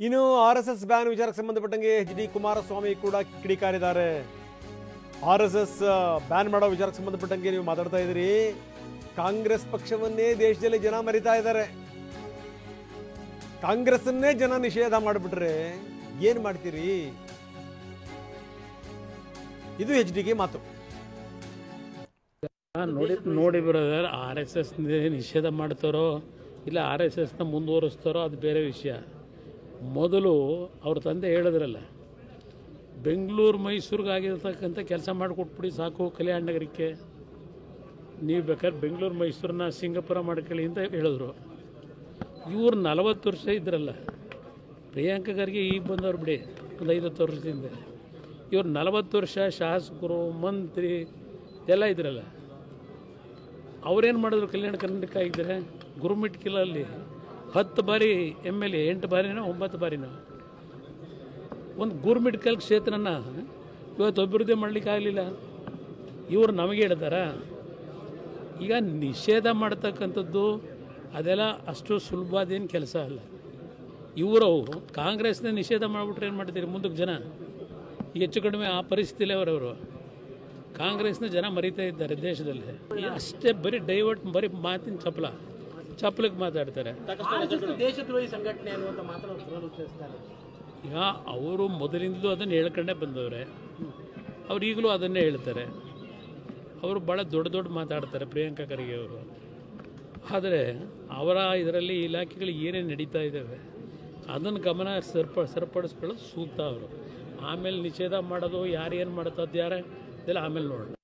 ಇನ್ನು RSS ban ವಿಚಾರಕ್ಕೆ ಸಂಬಂಧಪಟ್ಟಂಗೆ HD ಕುಮಾರಸ್ವಾಮಿ ಕೂಡ ಕಿಡಿಕಾರಿದ್ದಾರೆ. RSS ಬ್ಯಾನ್ ಮಾಡೋ ವಿಚಾರಕ್ಕೆ ಸಂಬಂಧಪಟ್ಟಂಗೆ ನೀವು ಮಾತಾಡ್ತಾ ಇದ್ದೀರಿ. ಕಾಂಗ್ರೆಸ್ ಪಕ್ಷವನ್ನೇ ದೇಶದಲ್ಲಿ ಜನ ಮರಿತಾ ಇದ್ದಾರೆ. ಕಾಂಗ್ರೆಸ್ಸನ್ನೇ ಜನ ನಿಷೇಧ ಮಾಡಿಬಿಟ್ರೆ ಏನ್ ಮಾಡ್ತೀರಿ? ಇದು HDಗೆ ಮಾತು. ನೋಡಿ ಬ್ರದರ್, RSS ನಿಷೇಧ ಮಾಡ್ತಾರೋ ಇಲ್ಲ RSSನ ಮುಂದುವರಿಸ್ತಾರೋ ಅದು ಬೇರೆ ವಿಷಯ. ಮೊದಲು ಅವ್ರ ತಂದೆ ಹೇಳಿದ್ರಲ್ಲ, ಬೆಂಗಳೂರು ಮೈಸೂರಿಗಾಗಿರ್ತಕ್ಕಂಥ ಕೆಲಸ ಮಾಡಿಕೊಟ್ಬಿಡಿ ಸಾಕು ಕಲ್ಯಾಣ ನಗರಕ್ಕೆ, ನೀವು ಬೇಕಾದ್ರೆ ಬೆಂಗಳೂರು ಮೈಸೂರನ್ನ ಸಿಂಗಾಪುರ ಮಾಡ್ಕೊಳ್ಳಿ ಅಂತ ಹೇಳಿದ್ರು. ಇವ್ರು 40 ವರ್ಷ ಇದ್ರಲ್ಲ, ಪ್ರಿಯಾಂಕಾ ಖರ್ಗೆ ಈಗ ಬಂದವ್ರು ಬಿಡಿ, ಒಂದು 50 ವರ್ಷದಿಂದ. ಇವ್ರು 40 ವರ್ಷ ಶಾಸಕರು, ಮಂತ್ರಿ ಎಲ್ಲ ಇದ್ರಲ್ಲ. ಅವ್ರೇನು ಮಾಡಿದ್ರು? ಕಲ್ಯಾಣ ಕರ್ನಾಟಕ ಇದ್ದರೆ ಗುರುಮಿಟ್ಕಿಲಲ್ಲಿ 10 ಬಾರಿ MLA, 8 ಬಾರಿನೋ 9 ಬಾರಿನೋ. ಒಂದು ಗುರುಮಿಟ್ಕಲ್ ಕ್ಷೇತ್ರನ ಇವತ್ತು ಅಭಿವೃದ್ಧಿ ಮಾಡಲಿಕ್ಕಾಗಲಿಲ್ಲ. ಇವರು ನಮಗೆ ಹೇಳ್ತಾರ? ಈಗ ನಿಷೇಧ ಮಾಡ್ತಕ್ಕಂಥದ್ದು ಅದೆಲ್ಲ ಅಷ್ಟು ಸುಲಭದೇನು ಕೆಲಸ ಅಲ್ಲ. ಇವರು ಕಾಂಗ್ರೆಸ್ನ ನಿಷೇಧ ಮಾಡಿಬಿಟ್ರೆ ಏನು ಮಾಡ್ತೀರಿ? ಮುಂದಕ್ಕೆ ಜನ ಈಗ ಹೆಚ್ಚು ಕಡಿಮೆ ಆ ಪರಿಸ್ಥಿತಿಲೇ ಅವರವರು ಕಾಂಗ್ರೆಸ್ನ ಜನ ಮರಿತಾ ಇದ್ದಾರೆ ದೇಶದಲ್ಲಿ. ಅಷ್ಟೇ ಬರೀ ಡೈವರ್ಟ್, ಬರೀ ಮಾತಿನ ಚಪ್ಪಲಕ್ಕೆ ಮಾತಾಡ್ತಾರೆ. ದೇಶದ್ರೋಹಿ ಸಂಘಟನೆ ಅನ್ನುವಂಥ ಮಾತನ್ನು ಈಗ ಅವರು ಮೊದಲಿಂದಲೂ ಅದನ್ನು ಹೇಳ್ಕೊಂಡೇ ಬಂದವ್ರೆ, ಅವ್ರು ಈಗಲೂ ಅದನ್ನೇ ಹೇಳ್ತಾರೆ. ಅವರು ಭಾಳ ದೊಡ್ಡ ಮಾತಾಡ್ತಾರೆ ಪ್ರಿಯಾಂಕಾ ಖರ್ಗೆ ಅವರು. ಆದರೆ ಅವರ ಇದರಲ್ಲಿ ಇಲಾಖೆಗಳು ಏನೇನು ನಡೀತಾ ಇದ್ದಾವೆ ಅದನ್ನು ಗಮನ ಸರಿಪಡಿಸ್ಕೊಳ್ಳೋದು ಸೂಕ್ತ ಅವರು. ಆಮೇಲೆ ನಿಷೇಧ ಮಾಡೋದು ಯಾರೇನು ಮಾಡ್ತದ್ದು ಇದೆಲ್ಲ ಆಮೇಲೆ ನೋಡೋಣ.